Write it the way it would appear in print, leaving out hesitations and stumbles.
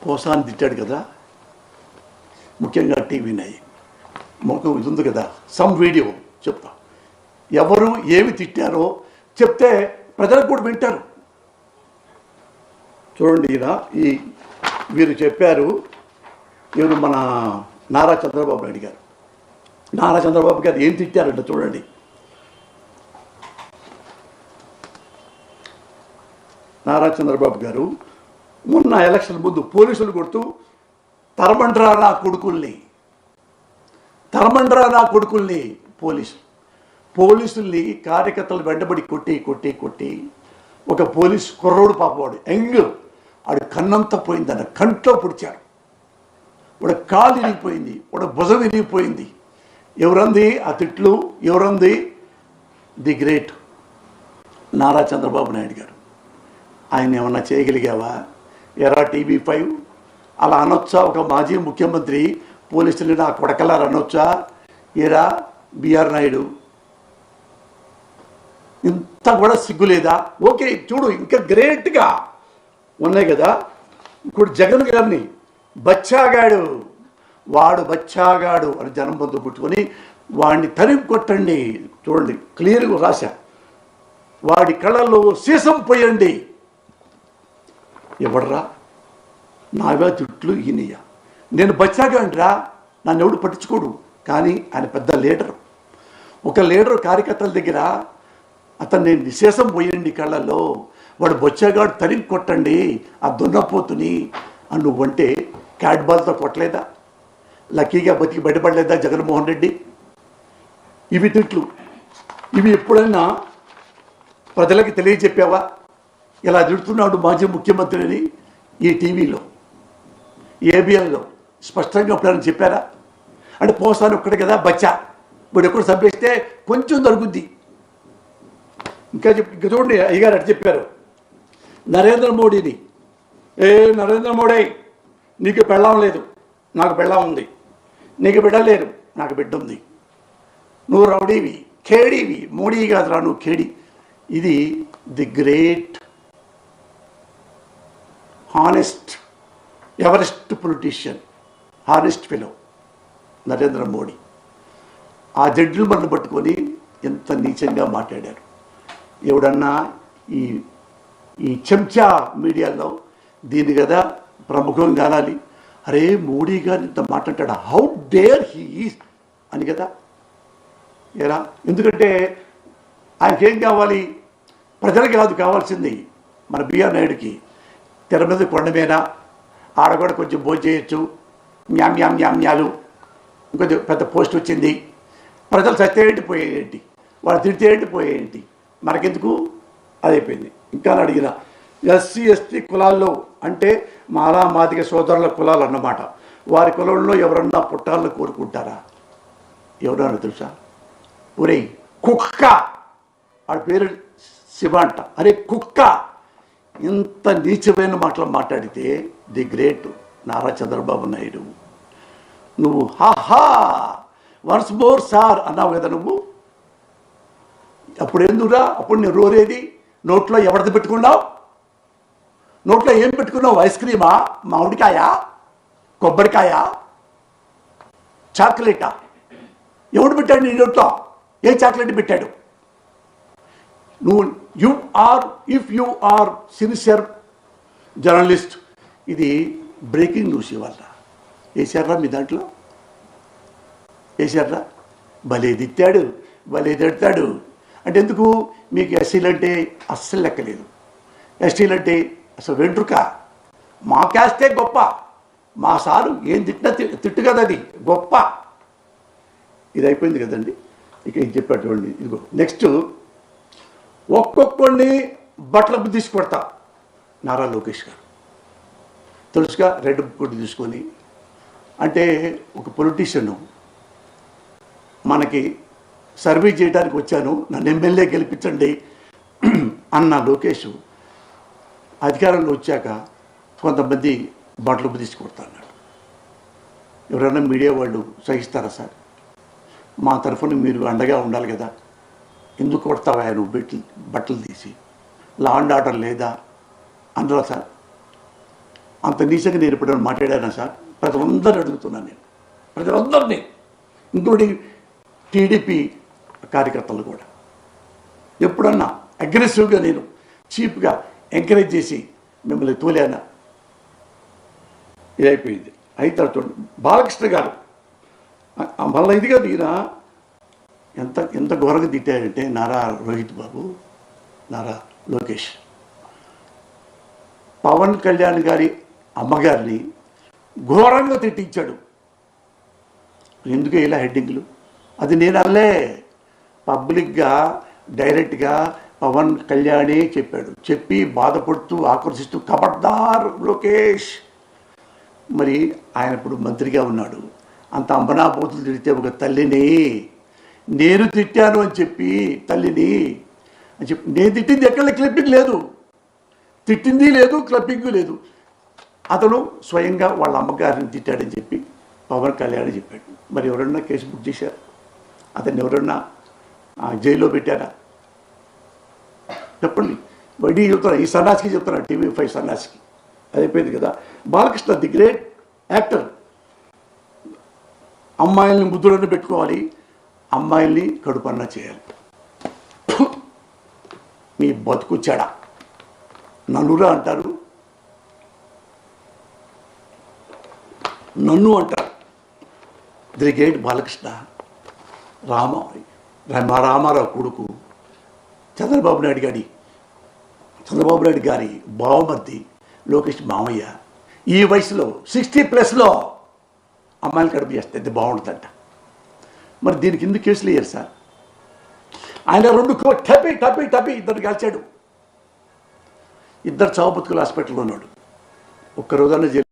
పోసాన్ని తిట్టాడు కదా, ముఖ్యంగా టీవీ9 మొత్తం ఇది ఉంది కదా, సమ్ వీడియో చెప్తా. ఎవరు ఏమి తిట్టారో చెప్తే ప్రజలకు కూడా వింటారు. చూడండి, వీరు చెప్పారు. వీరు మన నారా చంద్రబాబు నాయుడు గారు. నారా చంద్రబాబు గారు ఏం తిట్టారంట చూడండి. నారా చంద్రబాబు గారు మొన్న ఎలక్షన్ ముందు పోలీసులు కొడుతూ తరమండ్రా నా కొడుకుల్ని పోలీసుల్ని కార్యకర్తలు వెంటబడి కొట్టి ఒక పోలీస్ కుర్రోడు పాపవాడు ఆడు కన్నంతా పోయిందన్న, కంట్లో పొడిచాడు. వాడు కాలు విరిగిపోయింది, వాడు భుజం విరిగిపోయింది. ఎవరంది ఆ తిట్లు? ఎవరంది? ది గ్రేట్ నారా చంద్రబాబు నాయుడు గారు. ఆయన ఏమన్నా చేయగలిగావా? ఎరా టీవీ5 అలా అనొచ్చా? ఒక మాజీ ముఖ్యమంత్రి పోలీసులు నా కొడకలారు అనొచ్చా? ఏరా బిఆర్ నాయుడు, ఇంత కూడా సిగ్గులేదా? ఓకే, చూడు ఇంకా గ్రేట్గా ఉన్నాయి కదా. ఇప్పుడు జగన్ గారిని వాడు బచ్చాగాడు అని జనం బంధు పుట్టుకొని వాడిని తరిమి కొట్టండి. చూడండి, క్లియర్గా రాశా. వాడి కళ్ళల్లో సీసం పోయండి. ఎవడరా? నాగా చుట్లు ఈయనయ్య. నేను బచ్చాగాండ్రా, నన్ను ఎవడు పట్టించుకోడు. కానీ ఆయన పెద్ద లీడరు. ఒక లీడరు కార్యకర్తల దగ్గర అతన్ని నిశేషం పోయండి కళ్ళల్లో, వాడు బొచ్చగాడు తరిగి కొట్టండి ఆ దున్నపోతుని అని నువ్వంటే క్యాట్ బాల్తో కొట్టలేదా? లక్కీగా బతికి బయటపడలేదా జగన్మోహన్ రెడ్డి? ఇవి తిట్లు. ఇవి ఎప్పుడైనా ప్రజలకి తెలియజెప్పావా? ఇలా తిడుతున్నాడు మాజీ ముఖ్యమంత్రిని ఈ టీవీలో, ఏబిఎన్లో స్పష్టంగా ఎప్పుడైనా చెప్పారా? అంటే పోసాను ఒక్కడే కదా బచ్చా, వీడు ఎక్కడ చంపేస్తే కొంచెం దొరుకుద్ది. ఇంకా చూడండి, అయ్యగారు అటు చెప్పారు నరేంద్ర మోడీని. నరేంద్ర మోడీ, నీకు పెళ్ళం లేదు, నాకు పెళ్ళం ఉంది. నీకు బిడ్డ లేరు, నాకు బిడ్డ ఉంది. నువ్వు రౌడీవి, ఖేడీవి. మోడీ కాదురా నువ్వు, ఖేడీ. ఇది the great honest Everest politician, honest fellow Narendra Modi. ఆ జడ్జిలు మనల్ని పట్టుకొని ఎంత నీచంగా మాట్లాడారు. ఎవడన్నా ఈ చెంచా మీడియాలో దీన్ని కదా ప్రముఖం కానాలి. అరే మోడీ గారు ఇంత మాట్లాడాడు, హౌ డేర్ హీ ఈజ్ అని కదా. ఎలా? ఎందుకంటే ఆయనకేం కావాలి? ప్రజలకి కాదు కావాల్సింది, మన బిఆర్ నాయుడుకి తెర మీద కొండ మీద ఆడ కూడా కొంచెం భోజనం చేయొచ్చు, మ్యాలు ఇంకొంచెం పెద్ద పోస్ట్ వచ్చింది. ప్రజలు చస్తే ఏంటి పోయేంటి, వాళ్ళు తిడితే ఏంటి పోయేంటి, మనకెందుకు? అదైపోయింది. ఇంకా అడిగిన ఎస్సీ ఎస్టీ కులాల్లో అంటే మాలా మాదిగ సోదరుల కులాలు అన్నమాట. వారి కులంలో ఎవరన్నా పుట్టాలను కోరుకుంటారా? ఎవరన్నా తెలుసా? ఒరేయ్ కుక్క, వాడి పేరు శివ అంట. అరే కుక్క, ఇంత నీచమైన మాటలు మాట్లాడితే ది గ్రేట్ నారా చంద్రబాబు నాయుడు. నువ్వు హాహా వన్స్ మోర్ సార్ అన్నావు కదా నువ్వు. అప్పుడు ఎందుకురా? అప్పుడు నేను రోరేది నోట్లో ఎవరిది పెట్టుకున్నావు? నోట్లో ఏం పెట్టుకున్నావు? ఐస్ క్రీమా, మామిడికాయ, కొబ్బరికాయ, చాక్లెటా? ఎవడు పెట్టాడు నీ నోట్లో? ఏ చాక్లెట్ పెట్టాడు? నువ్వు if you are sincere journalist, ఇది బ్రేకింగ్ న్యూస్ ఇవాళ వేసారా మీ దాంట్లో? వేసారా? భలే తిట్టాడు, భలే తిడతాడు అంటే ఎందుకు? మీకు ఎస్సీలు అంటే అస్సలు లెక్కలేదు, ఎస్టీలు అంటే అసలు వెంట్రుక. మా క్యాస్టే గొప్ప, మా సారు ఏం తిట్టినా తిట్టు కదా, అది గొప్ప. ఇది అయిపోయింది కదండి. ఇక ఏం చెప్పాడు చూడండి. ఇదిగో నెక్స్ట్, ఒక్కొక్కడిని బట్టలకు తీసుకొడతా నారా లోకేష్ గారు. తెలుసుగా, రెడ్ బుక్ తీసుకొని. అంటే ఒక పొలిటీషియను మనకి సర్వీస్ చేయడానికి వచ్చాను, నన్ను ఎమ్మెల్యే గెలిపించండి అన్న లోకేష్ అధికారంలో వచ్చాక కొంతమంది బట్టలు తీసుకొడతా అన్నాడు. ఎవరైనా మీడియా వాళ్ళు సహిస్తారా సార్? మా తరఫున మీరు అండగా ఉండాలి కదా. ఎందుకు కొడతావా నువ్వు బట్టలు తీసి? లా అండ్ ఆర్డర్ లేదా అనరా సార్? అంత నీచంగా నేను ఎప్పుడైనా మాట్లాడానా సార్? ప్రజలందరూ అడుగుతున్నాను నేను, ప్రజలందరినీ, ఇంక్లూడింగ్ టీడీపీ కార్యకర్తలు కూడా. ఎప్పుడన్నా అగ్రెసివ్గా నేను చీప్గా ఎంకరేజ్ చేసి మిమ్మల్ని తోలేనా? ఇదైపోయింది. అయితే చూడండి, బాలకృష్ణ గారు మళ్ళీ ఇది కాదు, ఈయన ఎంత ఘోరంగా తిట్టాడంటే నారా రోహిత్ బాబు, నారా లోకేష్, పవన్ కళ్యాణ్ గారి అమ్మగారిని ఘోరంగా తిట్టించాడు. ఎందుకు ఇలా హెడ్డింగ్లు? అది నేను అల్లే, పబ్లిక్గా డైరెక్ట్గా పవన్ కళ్యాణే చెప్పాడు. చెప్పి బాధపడుతూ ఆకర్షిస్తూ ఖబర్దార్ లోకేష్. మరి ఆయన ఇప్పుడు మంత్రిగా ఉన్నాడు. అంత అంబనాబోతులు తిడితే ఒక తల్లిని, నేను తిట్టాను అని చెప్పి తల్లిని అని చెప్పి, నేను తిట్టింది ఎక్కడ క్లిప్పింగ్ లేదు, తిట్టింది లేదు, క్లిప్పింగ్ లేదు. అతను స్వయంగా వాళ్ళ అమ్మగారిని తిట్టాడని చెప్పి పవన్ కళ్యాణ్ చెప్పాడు. మరి ఎవరన్నా కేసు బుక్ చేశారు? అతన్ని ఎవరన్నా జైల్లో పెట్టారా? చెప్పండి. వడ్డీ చెప్తున్నా, ఈ సన్నాసికి చెప్తున్నా, TV5 సన్నాసికి. అయిపోయింది కదా. Balakrishna the great actor. అమ్మాయిల్ని ముద్దులను పెట్టుకోవాలి, అమ్మాయిల్ని కడుపన్నా చేయాలి. మీ బతుకు చెడ. నన్నురా అంటారు, నన్ను అంటారు. ది గ్రేట్ బాలకృష్ణ, రామారావు కొడుకు, చంద్రబాబు నాయుడు గారి బావమర్ది లోకేష్ మామయ్య. ఈ వయసులో 60+ అమ్మాయిలు కడుపు చేస్తే అది బాగుంటుందంట. మరి దీనికి ఎందుకు కేసులు వేయరు సార్? ఆయన 2 టపీ ఇద్దరు కాల్చాడు. ఇద్దరు చావు బతుకులు హాస్పిటల్లో ఉన్నాడు. ఒక్క రోజన్నా